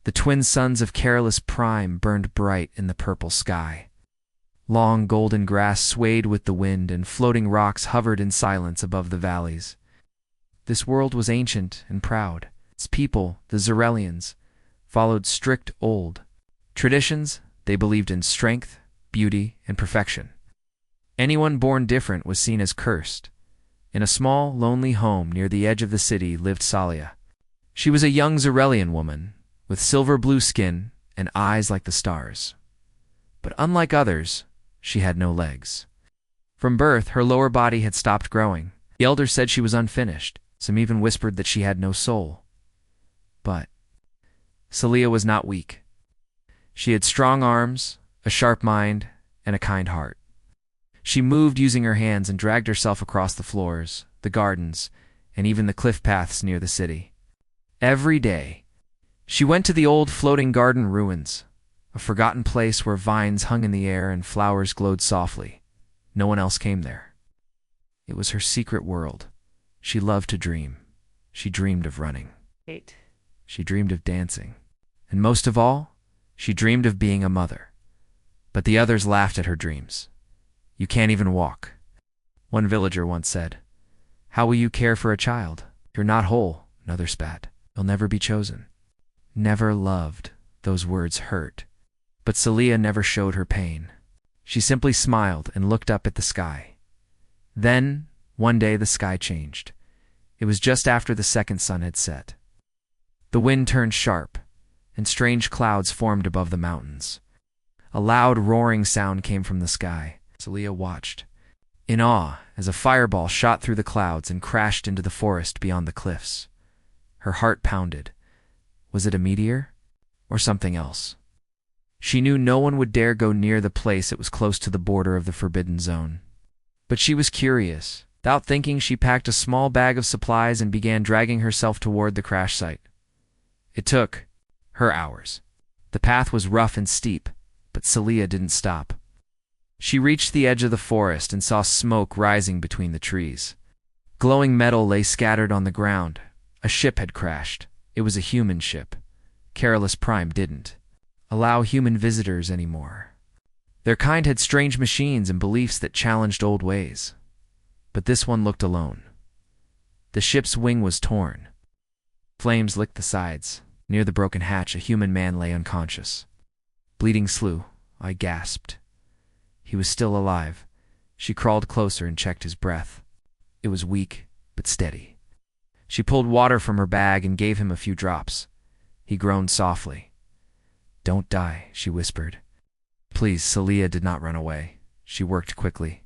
The twin suns of Carolus Prime burned bright in the purple sky. Long golden grass swayed with the wind, and floating rocks hovered in silence above the valleys. This world was ancient and proud. Its people, the Xerelians, followed strict old traditions. They believed in strength, beauty, and perfection. Anyone born different was seen as cursed. In a small, lonely home near the edge of the city lived Salia. She was a young Xerelian woman, with silver-blue skin and eyes like the stars. But unlike others, she had no legs. From birth, her lower body had stopped growing. The elders said she was unfinished. Some even whispered that she had no soul. But Salia was not weak. She had strong arms, a sharp mind, and a kind heart. She moved using her hands and dragged herself across the floors, the gardens, and even the cliff paths near the city. Every day, she went to the old floating garden ruins, a forgotten place where vines hung in the air and flowers glowed softly. No one else came there. It was her secret world. She loved to dream. She dreamed of running. She dreamed of dancing. And most of all, she dreamed of being a mother. But the others laughed at her dreams. "You can't even walk." One villager once said. "How will you care for a child? You're not whole," another spat. "You'll never be chosen." Never loved. Those words hurt. But Salia never showed her pain. She simply smiled and looked up at the sky. Then, one day, the sky changed. It was just after the second sun had set. The wind turned sharp, and strange clouds formed above the mountains. A loud roaring sound came from the sky. Salia watched, in awe, as a fireball shot through the clouds and crashed into the forest beyond the cliffs. Her heart pounded. Was it a meteor? Or something else? She knew no one would dare go near the place. It was close to the border of the forbidden zone. But she was curious. Without thinking, she packed a small bag of supplies and began dragging herself toward the crash site. It took her hours. The path was rough and steep, but Salia didn't stop. She reached the edge of the forest and saw smoke rising between the trees. Glowing metal lay scattered on the ground. A ship had crashed. It was a human ship. Carolus Prime didn't allow human visitors anymore. Their kind had strange machines and beliefs that challenged old ways. But this one looked alone. The ship's wing was torn. Flames licked the sides. Near the broken hatch, a human man lay unconscious. Bleeding slough, I gasped. He was still alive. She crawled closer and checked his breath. It was weak, but steady. She pulled water from her bag and gave him a few drops. He groaned softly. "Don't die," she whispered. Please, Salia did not run away. She worked quickly.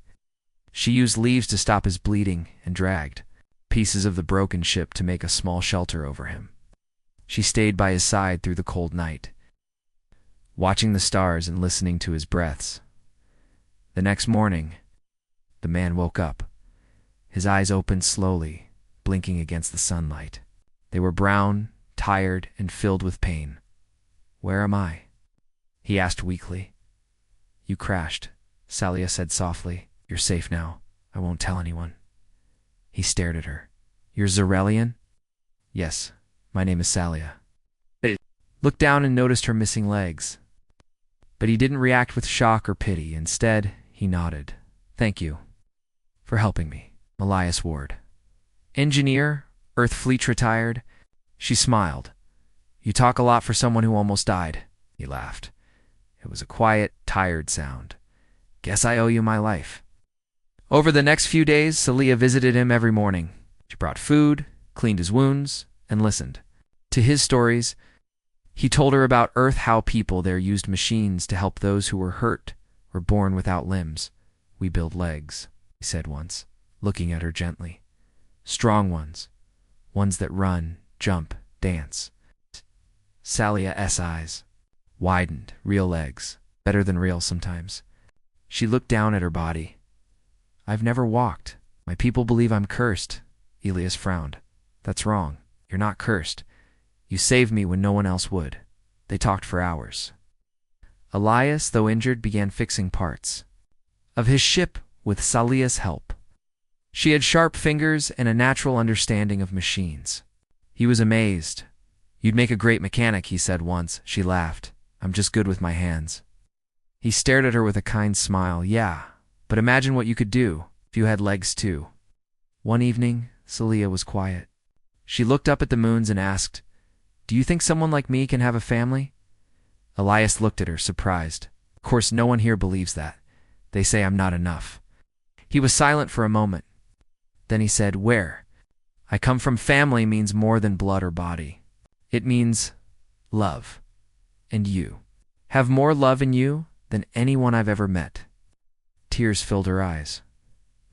She used leaves to stop his bleeding and dragged pieces of the broken ship to make a small shelter over him. She stayed by his side through the cold night, watching the stars and listening to his breaths. The next morning, the man woke up. His eyes opened slowly, blinking against the sunlight. They were brown, tired, and filled with pain. "Where am I?" he asked weakly. "You crashed," Salia said softly. "You're safe now. I won't tell anyone." He stared at her. "You're Xerelian?" "Yes, my name is Salia." He looked down and noticed her missing legs. But he didn't react with shock or pity. Instead, he nodded. "Thank you for helping me." Malias Ward. "Engineer, Earth Fleet retired." She smiled. "You talk a lot for someone who almost died." He laughed. It was a quiet, tired sound. "Guess I owe you my life." Over the next few days, Salia visited him every morning. She brought food, cleaned his wounds, and listened to his stories. He told her about Earth, how people there used machines to help those who were hurt or born without limbs. "We build legs," he said once, looking at her gently. "Strong ones, ones that run, jump, dance." Salia's eyes widened. Real legs, better than real sometimes. She looked down at her body. "I've never walked. My people believe I'm cursed." Elias frowned. "That's wrong. You're not cursed. You saved me when no one else would." They talked for hours. Elias, though injured, began fixing parts of his ship with Salia's help. She had sharp fingers and a natural understanding of machines. He was amazed. "You'd make a great mechanic," he said once. She laughed. "I'm just good with my hands." He stared at her with a kind smile. "Yeah, but imagine what you could do if you had legs too." One evening, Celia was quiet. She looked up at the moons and asked, "Do you think someone like me can have a family?" Elias looked at her, surprised. "Of course, no one here believes that. They say I'm not enough." He was silent for a moment. Then he said, "Where I come from, family means more than blood or body. It means love. And you have more love in you than anyone I've ever met." Tears filled her eyes.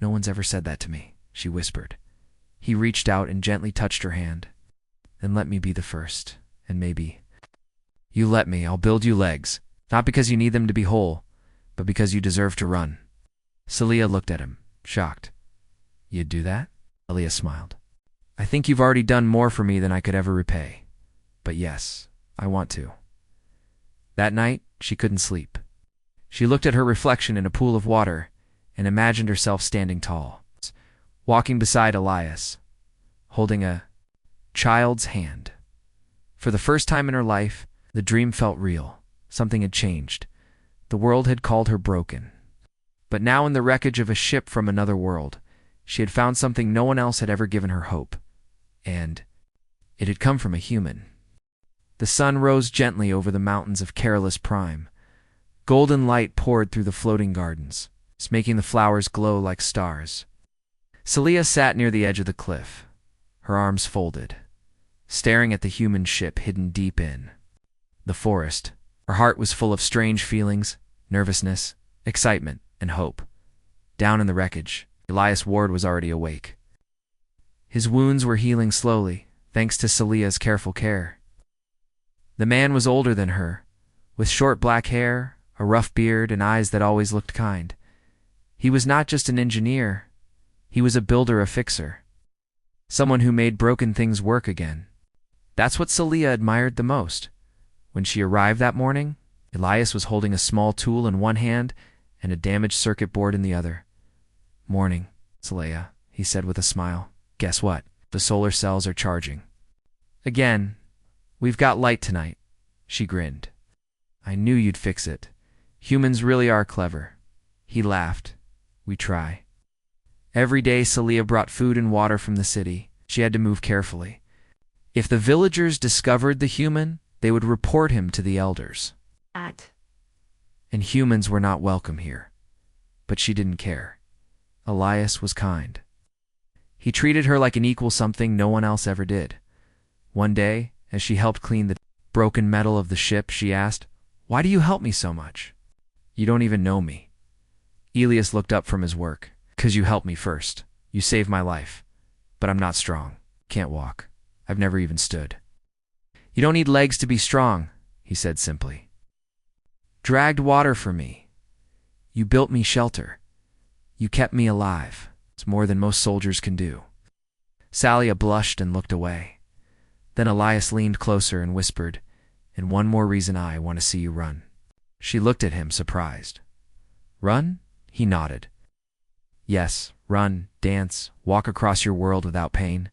"No one's ever said that to me," she whispered. He reached out and gently touched her hand. "Then let me be the first, and maybe you let me, I'll build you legs, not because you need them to be whole, but because you deserve to run." Celia looked at him, shocked. "You'd do that?" Elias smiled. "I think you've already done more for me than I could ever repay. But yes, I want to." That night, she couldn't sleep. She looked at her reflection in a pool of water and imagined herself standing tall, walking beside Elias, holding a child's hand. For the first time in her life, the dream felt real. Something had changed. The world had called her broken. But now, in the wreckage of a ship from another world, she had found something no one else had ever given her hope. And it had come from a human. The sun rose gently over the mountains of Careless Prime. Golden light poured through the floating gardens, making the flowers glow like stars. Celia sat near the edge of the cliff, her arms folded, staring at the human ship hidden deep in the forest. Her heart was full of strange feelings, nervousness, excitement, and hope. Down in the wreckage, Elias Ward was already awake. His wounds were healing slowly, thanks to Celia's careful care. The man was older than her, with short black hair, a rough beard, and eyes that always looked kind. He was not just an engineer. He was a builder, a fixer. Someone who made broken things work again. That's what Celia admired the most. When she arrived that morning, Elias was holding a small tool in one hand and a damaged circuit board in the other. "Morning, Celia," he said with a smile. "Guess what? The solar cells are charging." "Again, we've got light tonight," she grinned. "I knew you'd fix it. Humans really are clever." He laughed. "We try." Every day Celia brought food and water from the city. She had to move carefully. If the villagers discovered the human, they would report him to the elders. And humans were not welcome here. But she didn't care. Elias was kind. He treated her like an equal, something no one else ever did. One day, as she helped clean the broken metal of the ship, she asked, "Why do you help me so much?" "You don't even know me." Elias looked up from his work. "'Cause you helped me first. You saved my life. But I'm not strong. Can't walk. I've never even stood." "You don't need legs to be strong," he said simply. "Dragged water for me. You built me shelter. You kept me alive. It's more than most soldiers can do." Celia blushed and looked away. Then Elias leaned closer and whispered, "And one more reason I want to see you run." She looked at him, surprised. "Run?" He nodded. "Yes, run, dance, walk across your world without pain.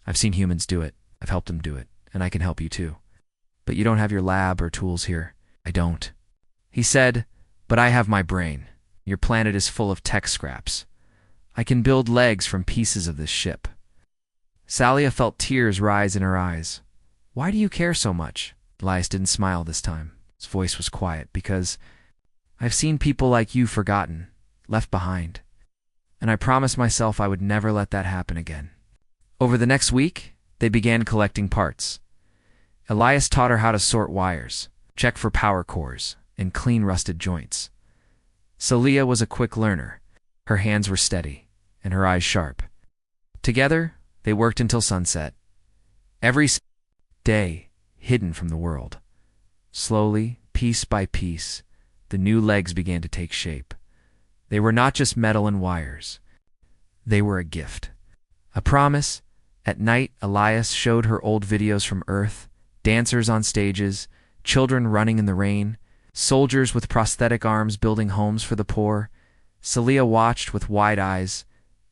I've seen humans do it. I've helped them do it, and I can help you too. But you don't have your lab or tools here." "I don't." He said, "But I have my brain. Your planet is full of tech scraps. I can build legs from pieces of this ship." Celia felt tears rise in her eyes. "Why do you care so much?" Elias didn't smile this time. His voice was quiet. "Because I've seen people like you forgotten, left behind. And I promised myself I would never let that happen again." Over the next week, they began collecting parts. Elias taught her how to sort wires, check for power cores, and clean rusted joints. Celia was a quick learner. Her hands were steady, and her eyes sharp. Together, they worked until sunset. Every day, hidden from the world. Slowly, piece by piece, the new legs began to take shape. They were not just metal and wires. They were a gift. A promise. At night, Elias showed her old videos from Earth, dancers on stages, children running in the rain, soldiers with prosthetic arms building homes for the poor. Celia watched with wide eyes.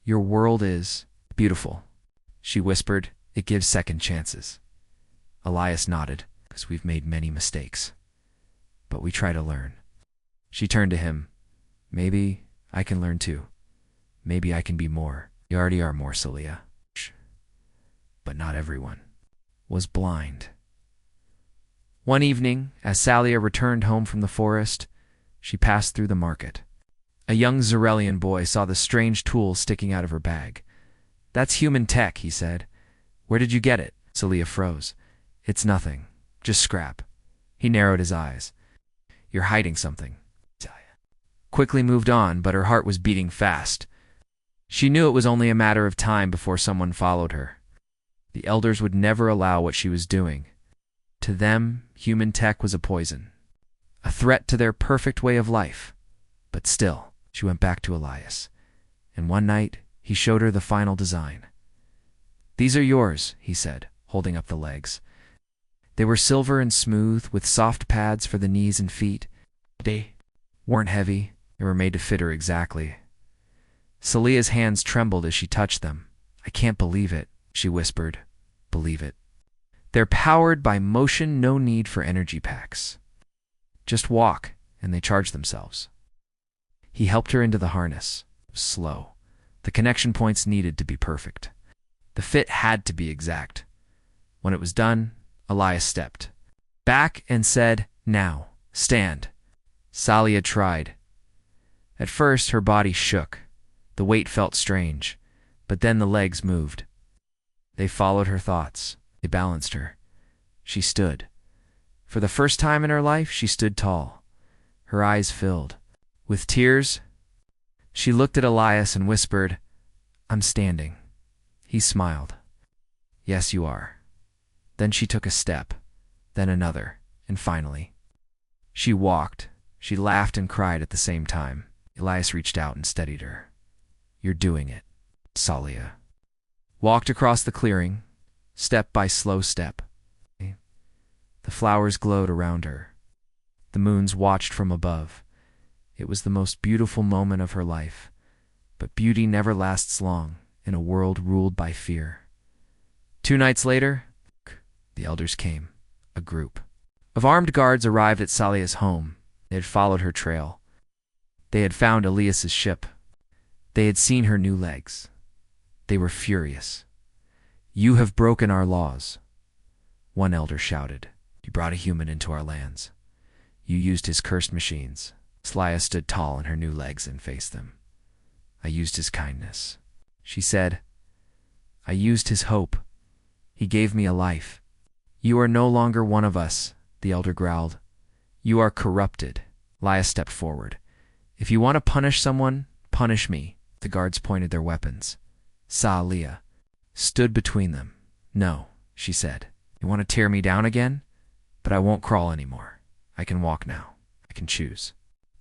"Your world is beautiful," she whispered. "It gives second chances." Elias nodded, because we've made many mistakes. But we try to learn. She turned to him. Maybe I can learn too. Maybe I can be more. You already are more, Celia. But not everyone was blind. One evening, as Salia returned home from the forest, she passed through the market. A young Zarelian boy saw the strange tool sticking out of her bag. "That's human tech," he said. "Where did you get it?" Celia froze. "It's nothing. Just scrap." He narrowed his eyes. "You're hiding something." Quickly moved on, but her heart was beating fast. She knew it was only a matter of time before someone followed her. The elders would never allow what she was doing. To them, human tech was a poison, a threat to their perfect way of life. But still, she went back to Elias, and one night he showed her the final design. "These are yours," he said, holding up the legs. They were silver and smooth, with soft pads for the knees and feet. They weren't heavy. They were made to fit her exactly. Celia's hands trembled as she touched them. "I can't believe it," she whispered. "Believe it. They're powered by motion, no need for energy packs. Just walk, and they charge themselves." He helped her into the harness. Slow. The connection points needed to be perfect. The fit had to be exact. When it was done, Elias stepped back and said, "Now, stand." Salia tried. At first, her body shook. The weight felt strange, but then the legs moved. They followed her thoughts. They balanced her. She stood. For the first time in her life, she stood tall. Her eyes filled with tears. She looked at Elias and whispered, "I'm standing." He smiled. "Yes, you are." Then she took a step, then another, and finally, she walked. She laughed and cried at the same time. Elias reached out and steadied her. "You're doing it," Salia walked across the clearing, step by slow step. The flowers glowed around her. The moons watched from above. It was the most beautiful moment of her life, but beauty never lasts long in a world ruled by fear. 2 nights later, the elders came. A group of armed guards arrived at Salia's home. They had followed her trail. They had found Elias's ship. They had seen her new legs. They were furious. "You have broken our laws." One elder shouted. "You brought a human into our lands. You used his cursed machines." Salia stood tall in her new legs and faced them. "I used his kindness," she said. "I used his hope. He gave me a life." "You are no longer one of us," the elder growled. "You are corrupted." Salia stepped forward. "If you want to punish someone, punish me." The guards pointed their weapons. Salia stood between them. "No," she said. "You want to tear me down again? But I won't crawl anymore. I can walk now. I can choose."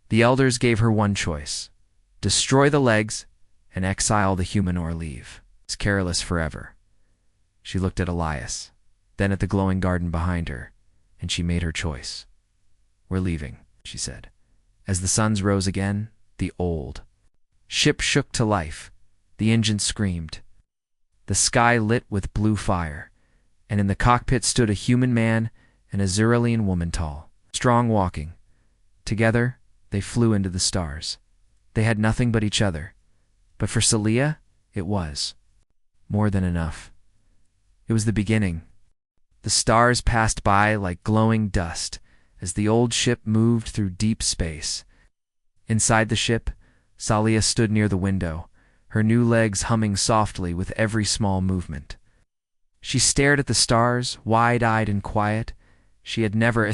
The elders gave her one choice: destroy the legs and exile the human or leave. It's careless forever. She looked at Elias, then at the glowing garden behind her, and she made her choice. "We're leaving," she said. As the suns rose again, the old ship shook to life. The engine screamed. The sky lit with blue fire, and in the cockpit stood a human man and a Zarelian woman tall, strong walking. Together, they flew into the stars. They had nothing but each other, but for Celia, it was more than enough. It was the beginning. The stars passed by like glowing dust as the old ship moved through deep space. Inside the ship, Salia stood near the window, her new legs humming softly with every small movement. She stared at the stars, wide-eyed and quiet. She had never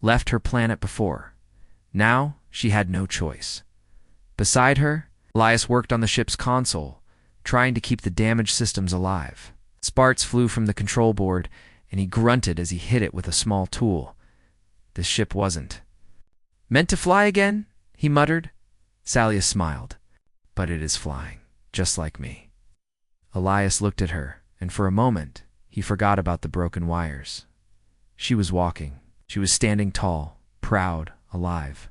left her planet before. Now, she had no choice. Beside her, Elias worked on the ship's console, trying to keep the damaged systems alive. Sparks flew from the control board, and he grunted as he hit it with a small tool. This ship wasn't meant to fly again, he muttered. Salia smiled. "But it is flying, just like me." Elias looked at her, and for a moment, he forgot about the broken wires. She was walking. She was standing tall, proud, alive.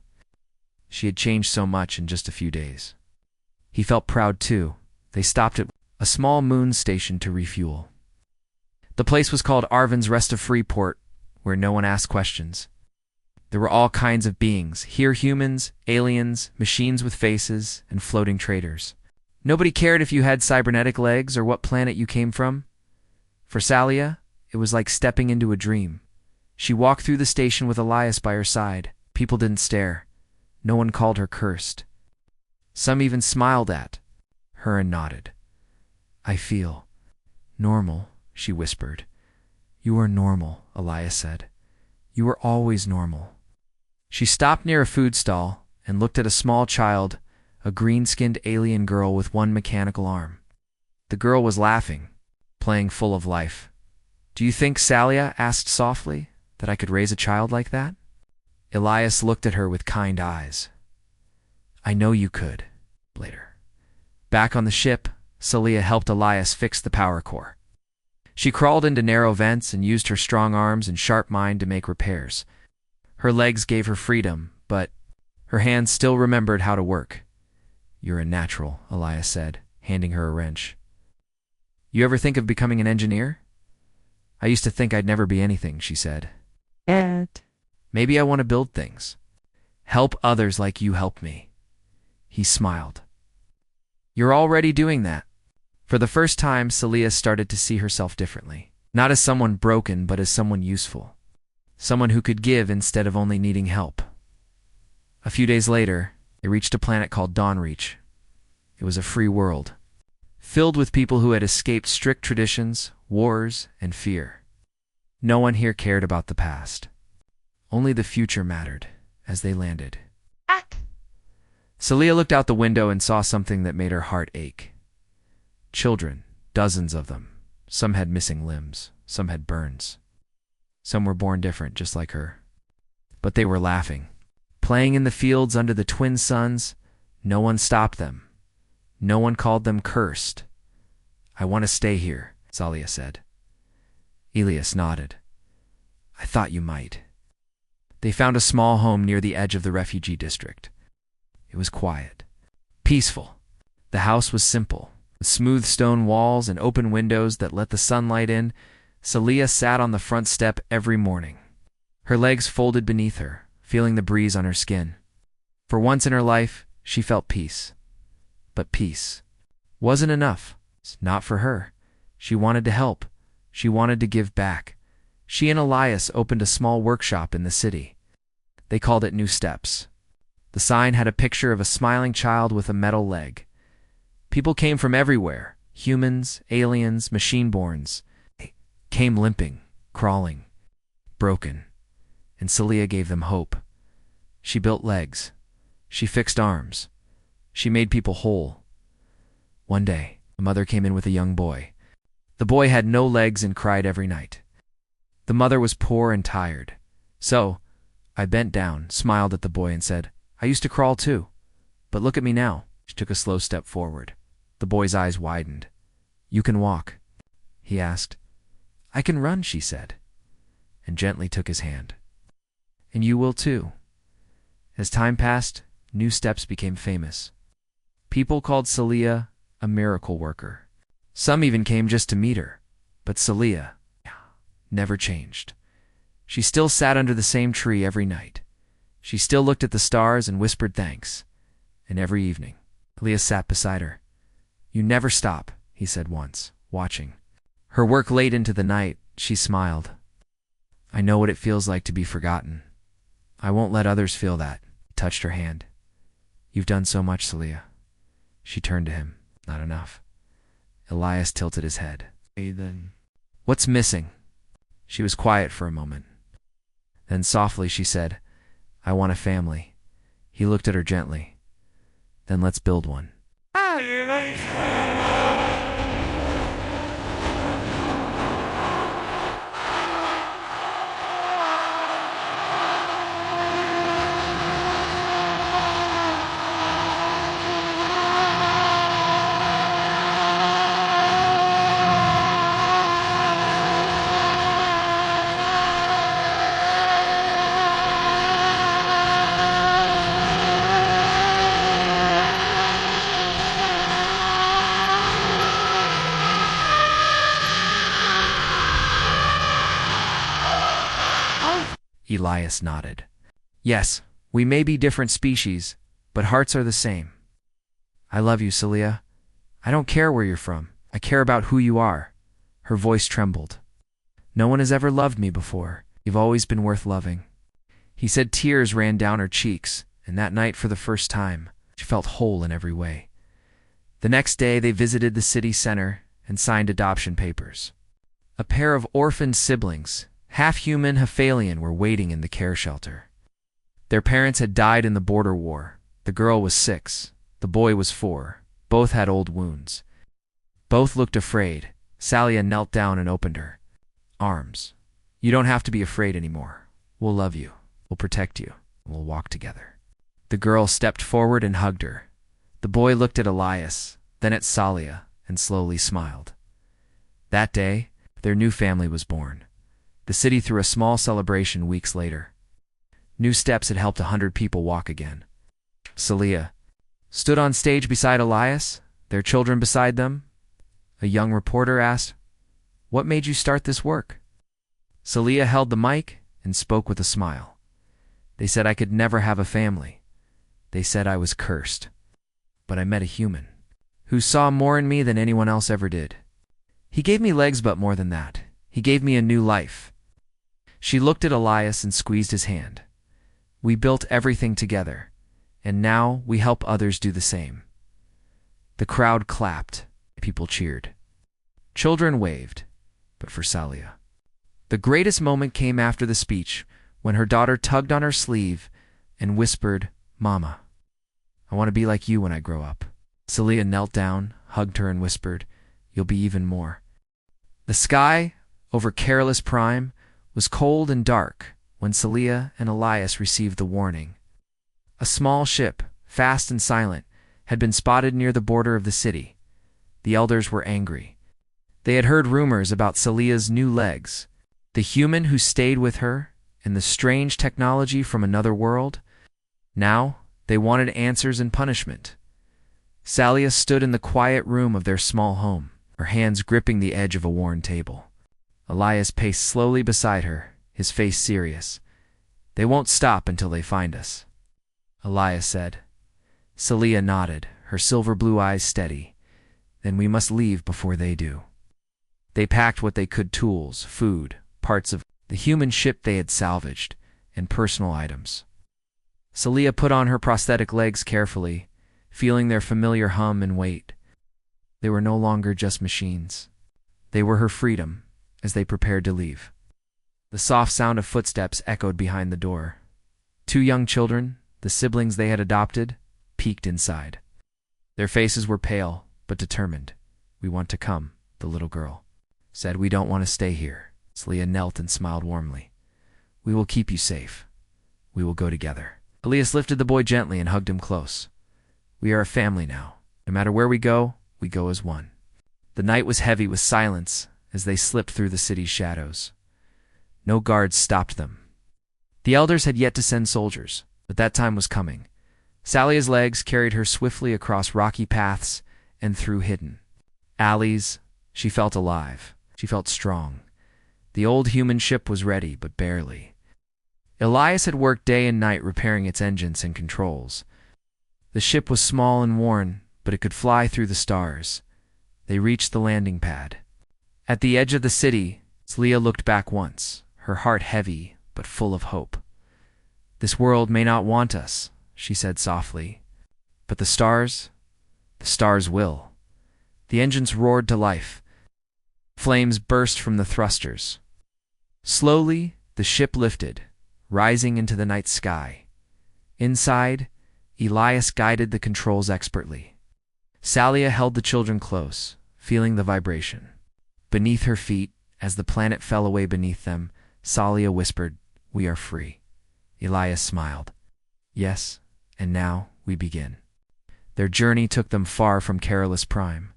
She had changed so much in just a few days. He felt proud too. They stopped at a small moon station to refuel. The place was called Arvin's Rest of Freeport, where no one asked questions. There were all kinds of beings, here humans, aliens, machines with faces, and floating traders. Nobody cared if you had cybernetic legs or what planet you came from. For Salia, it was like stepping into a dream. She walked through the station with Elias by her side. People didn't stare. No one called her cursed. Some even smiled at her and nodded. "I feel normal," she whispered. "You are normal," Elias said. "You are always normal." She stopped near a food stall and looked at a small child, a green-skinned alien girl with one mechanical arm. The girl was laughing, playing full of life. "Do you think," Salia asked softly, "that I could raise a child like that?" Elias looked at her with kind eyes. "I know you could." Later. Back on the ship, Salia helped Elias fix the power core. She crawled into narrow vents and used her strong arms and sharp mind to make repairs. Her legs gave her freedom, but her hands still remembered how to work. "You're a natural," Elias said, handing her a wrench. "You ever think of becoming an engineer?" "I used to think I'd never be anything," she said. "Maybe I want to build things. Help others like you help me." He smiled. "You're already doing that." For the first time, Salia started to see herself differently. Not as someone broken, but as someone useful. Someone who could give instead of only needing help. A few days later, they reached a planet called Dawnreach. It was a free world, filled with people who had escaped strict traditions, wars, and fear. No one here cared about the past. Only the future mattered as they landed. Salia looked out the window and saw something that made her heart ache. Children, dozens of them. Some had missing limbs, some had burns. Some were born different, just like her. But they were laughing. Playing in the fields under the twin suns, no one stopped them. No one called them cursed. "I want to stay here," Salia said. Elias nodded. "I thought you might." They found a small home near the edge of the refugee district. It was quiet, peaceful. The house was simple, with smooth stone walls and open windows that let the sunlight in. Salia sat on the front step every morning, her legs folded beneath her, feeling the breeze on her skin. For once in her life, she felt peace. But peace wasn't enough. Not for her. She wanted to help. She wanted to give back. She and Elias opened a small workshop in the city. They called it New Steps. The sign had a picture of a smiling child with a metal leg. People came from everywhere. Humans, aliens, machine-borns. They came limping, crawling, broken. And Salia gave them hope. She built legs. She fixed arms. She made people whole. One day, a mother came in with a young boy. The boy had no legs and cried every night. The mother was poor and tired. So, I bent down, smiled at the boy and said, "I used to crawl too. But look at me now." She took a slow step forward. The boy's eyes widened. "You can walk?" he asked. "I can run," she said, and gently took his hand. "And you will too." As time passed, New Steps became famous. People called Salia a miracle worker. Some even came just to meet her. But Salia never changed. She still sat under the same tree every night. She still looked at the stars and whispered thanks. And every evening, Elias sat beside her. "You never stop," he said once, watching her work late into the night. She smiled. "I know what it feels like to be forgotten. I won't let others feel that." He touched her hand. "You've done so much, Salia." She turned to him. "Not enough." Elias tilted his head. "Hey, then. What's missing?" She was quiet for a moment. Then softly she said, "I want a family." He looked at her gently. "Then let's build one." Elias nodded. Yes, we may be different species, but hearts are the same. I love you, Celia. I don't care where you're from. I care about who you are. Her voice trembled. No one has ever loved me before. You've always been worth loving. He said tears ran down her cheeks, and that night for the first time, she felt whole in every way. The next day they visited the city center and signed adoption papers. A pair of orphaned siblings, half human, half alien, were waiting in the care shelter. Their parents had died in the border war. The girl was 6, the boy was 4. Both had old wounds. Both looked afraid. Salia knelt down and opened her arms. You don't have to be afraid anymore. We'll love you. We'll protect you. We'll walk together. The girl stepped forward and hugged her. The boy looked at Elias, then at Salia, and slowly smiled. That day, their new family was born. The city threw a small celebration weeks later. New steps had helped 100 people walk again. Salia stood on stage beside Elias, their children beside them. A young reporter asked, "What made you start this work?" Salia held the mic and spoke with a smile. They said I could never have a family. They said I was cursed. But I met a human who saw more in me than anyone else ever did. He gave me legs, but more than that, he gave me a new life. She looked at Elias and squeezed his hand. We built everything together, and now we help others do the same. The crowd clapped. People cheered. Children waved, but for Salia. The greatest moment came after the speech, when her daughter tugged on her sleeve and whispered, "Mama, I want to be like you when I grow up." Salia knelt down, hugged her, and whispered, "You'll be even more." The sky over Careless Prime was cold and dark when Salia and Elias received the warning. A small ship, fast and silent, had been spotted near the border of the city. The elders were angry. They had heard rumors about Salia's new legs, the human who stayed with her, and the strange technology from another world. Now they wanted answers and punishment. Salia stood in the quiet room of their small home, her hands gripping the edge of a worn table. Elias paced slowly beside her, his face serious. "They won't stop until they find us," Elias said. Salia nodded, her silver blue eyes steady. "Then we must leave before they do." They packed what they could: tools, food, parts of the human ship they had salvaged, and personal items. Salia put on her prosthetic legs carefully, feeling their familiar hum and weight. They were no longer just machines. They were her freedom as they prepared to leave. The soft sound of footsteps echoed behind the door. 2 young children, the siblings they had adopted, peeked inside. Their faces were pale, but determined. "We want to come," the little girl said. "We don't want to stay here." Salia knelt and smiled warmly. "We will keep you safe. We will go together." Elias lifted the boy gently and hugged him close. "We are a family now. No matter where we go as one." The night was heavy with silence as they slipped through the city's shadows. No guards stopped them. The elders had yet to send soldiers, but that time was coming. Salia's legs carried her swiftly across rocky paths and through hidden alleys. She felt alive. She felt strong. The old human ship was ready, but barely. Elias had worked day and night repairing its engines and controls. The ship was small and worn, but it could fly through the stars. They reached the landing pad. At the edge of the city, Salia looked back once, her heart heavy but full of hope. "This world may not want us," she said softly, "but the stars will." The engines roared to life. Flames burst from the thrusters. Slowly, the ship lifted, rising into the night sky. Inside, Elias guided the controls expertly. Salia held the children close, feeling the vibration. Beneath her feet, as the planet fell away beneath them, Salia whispered, "We are free." Elias smiled. "Yes, and now we begin." Their journey took them far from Careless Prime.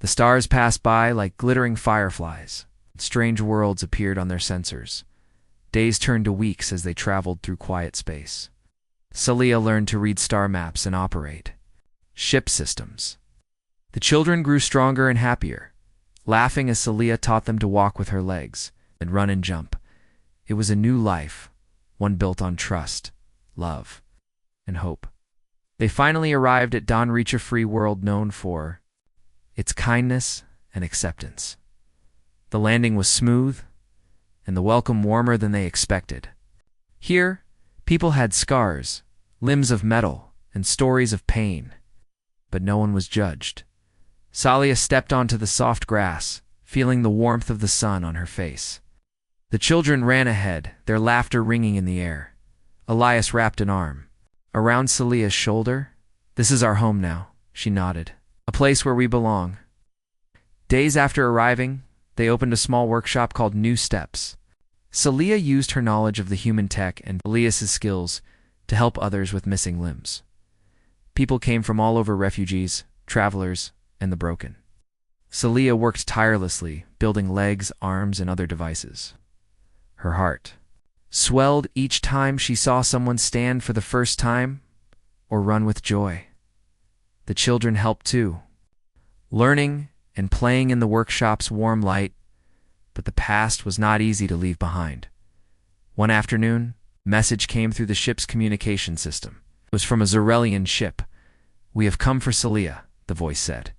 The stars passed by like glittering fireflies. Strange worlds appeared on their sensors. Days turned to weeks as they traveled through quiet space. Salia learned to read star maps and operate ship systems. The children grew stronger and happier, laughing as Salia taught them to walk with her legs and run and jump. It was a new life, one built on trust, love, and hope. They finally arrived at Donreach, a free world known for its kindness and acceptance. The landing was smooth, and the welcome warmer than they expected. Here, people had scars, limbs of metal, and stories of pain, but no one was judged. Salia stepped onto the soft grass, feeling the warmth of the sun on her face. The children ran ahead, their laughter ringing in the air. Elias wrapped an arm around Salia's shoulder. "This is our home now," she nodded. "A place where we belong." Days after arriving, they opened a small workshop called New Steps. Salia used her knowledge of the human tech and Elias's skills to help others with missing limbs. People came from all over, refugees, travelers, and the broken. Salia worked tirelessly, building legs, arms, and other devices. Her heart swelled each time she saw someone stand for the first time or run with joy. The children helped too, learning and playing in the workshop's warm light, but the past was not easy to leave behind. One afternoon, a message came through the ship's communication system. It was from a Zarelian ship. "We have come for Salia," the voice said.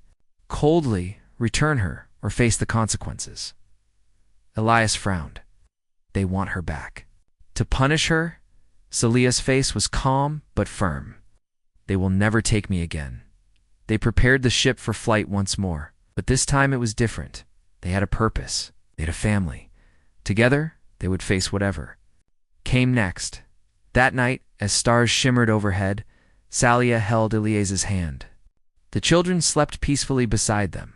"Coldly return her or face the consequences." Elias frowned. "They want her back." To punish her, Salia's face was calm but firm. "They will never take me again." They prepared the ship for flight once more, but this time it was different. They had a purpose. They had a family. Together, they would face whatever came next. That night, as stars shimmered overhead, Salia held Elias's hand. The children slept peacefully beside them.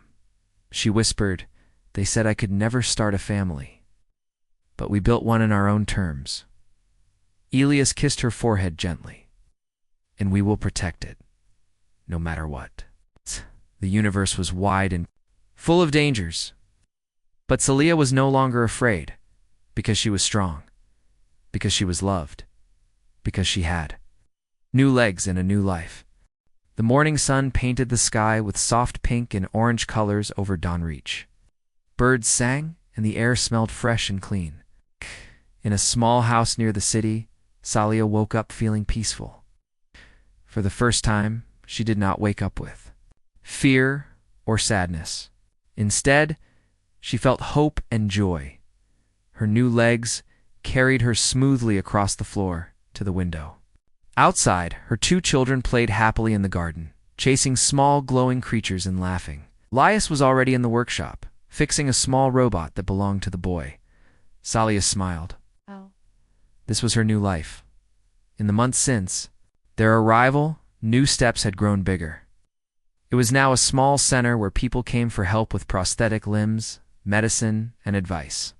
She whispered, "They said I could never start a family, but we built one in our own terms." Elias kissed her forehead gently. "And we will protect it, no matter what." The universe was wide and full of dangers, but Salia was no longer afraid, because she was strong, because she was loved, because she had new legs and a new life. The morning sun painted the sky with soft pink and orange colors over Donreach. Birds sang, and the air smelled fresh and clean. In a small house near the city, Salia woke up feeling peaceful. For the first time, she did not wake up with fear or sadness. Instead, she felt hope and joy. Her new legs carried her smoothly across the floor to the window. Outside, her two children played happily in the garden, chasing small glowing creatures and laughing. Elias was already in the workshop, fixing a small robot that belonged to the boy. Salia smiled. Oh. This was her new life. In the months since their arrival, New Steps had grown bigger. It was now a small center where people came for help with prosthetic limbs, medicine, and advice.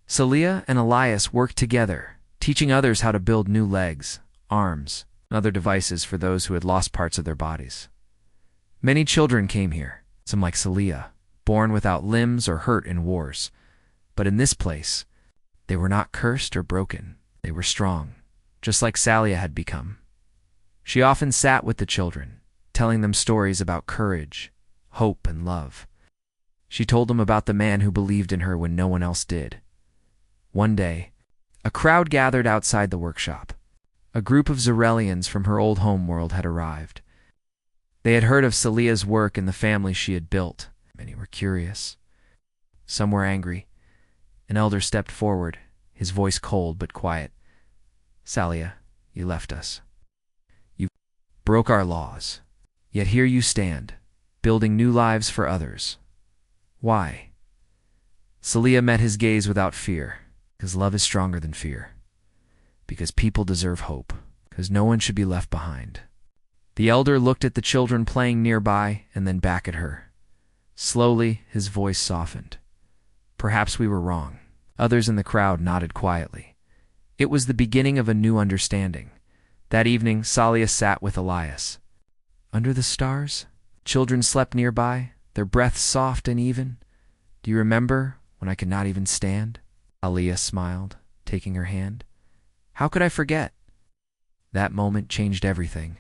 Salia and Elias worked together, teaching others how to build new legs, arms, and other devices for those who had lost parts of their bodies. Many children came here, some like Salia, born without limbs or hurt in wars. But in this place, they were not cursed or broken. They were strong, just like Salia had become. She often sat with the children, telling them stories about courage, hope, and love. She told them about the man who believed in her when no one else did. One day, a crowd gathered outside the workshop. A group of Zarelians from her old homeworld had arrived. They had heard of Salia's work and the family she had built. Many were curious. Some were angry. An elder stepped forward, his voice cold but quiet. "Salia, you left us. You broke our laws. Yet here you stand, building new lives for others. Why?" Salia met his gaze without fear, because love is stronger than fear. Because people deserve hope, because no one should be left behind. The elder looked at the children playing nearby and then back at her. Slowly, his voice softened. "Perhaps we were wrong." Others in the crowd nodded quietly. It was the beginning of a new understanding. That evening, Salia sat with Elias. Under the stars, children slept nearby, their breaths soft and even. "Do you remember when I could not even stand?" Elias smiled, taking her hand. "How could I forget?" That moment changed everything.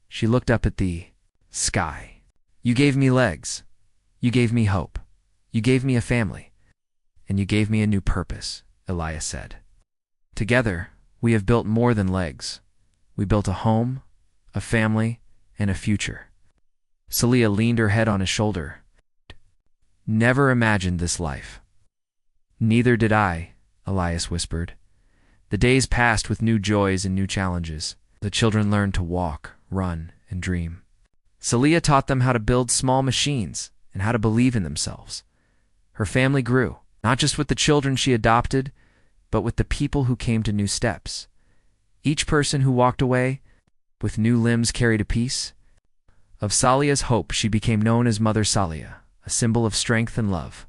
She looked up at the sky. "You gave me legs. You gave me hope. You gave me a family. And you gave me a new purpose," Elias said. "Together, We have built more than legs. We built a home, a family, and a future. Celia leaned her head on his shoulder. Never imagined this life. Neither did I, Elias whispered. The days passed with new joys and new challenges. The children learned to walk, run, and dream. Celia taught them how to build small machines and how to believe in themselves. Her family grew, not just with the children she adopted, but with the people who came to new steps. Each person who walked away with new limbs carried a piece of Salia's hope. She became known as Mother Salia, a symbol of strength and love.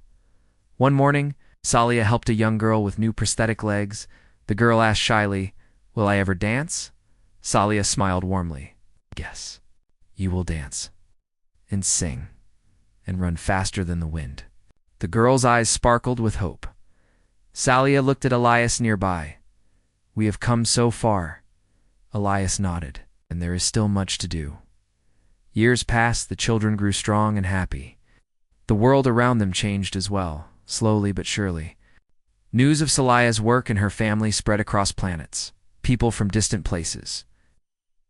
One morning, Salia helped a young girl with new prosthetic legs. The girl asked shyly, "Will I ever dance?" Salia smiled warmly. "Yes, you will dance, and sing, and run faster than the wind." The girl's eyes sparkled with hope. Salia looked at Elias nearby. "We have come so far." Elias nodded, "And there is still much to do." Years passed, the children grew strong and happy. The world around them changed as well, slowly but surely. News of Salia's work and her family spread across planets. People from distant places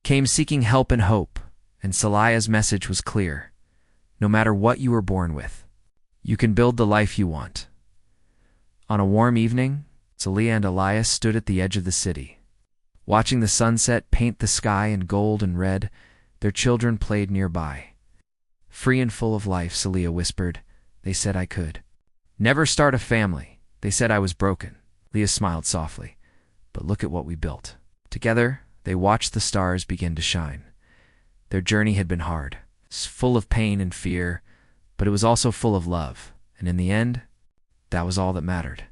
came seeking help and hope, and Salia's message was clear. No matter what you were born with, you can build the life you want. On a warm evening, Salia and Elias stood at the edge of the city. Watching the sunset paint the sky in gold and red, their children played nearby. "Free and full of life," Salia whispered. "They said I could never start a family. They said I was broken." Leah smiled softly. "But look at what we built." Together, they watched the stars begin to shine. Their journey had been hard, full of pain and fear, but it was also full of love. And in the end, that was all that mattered.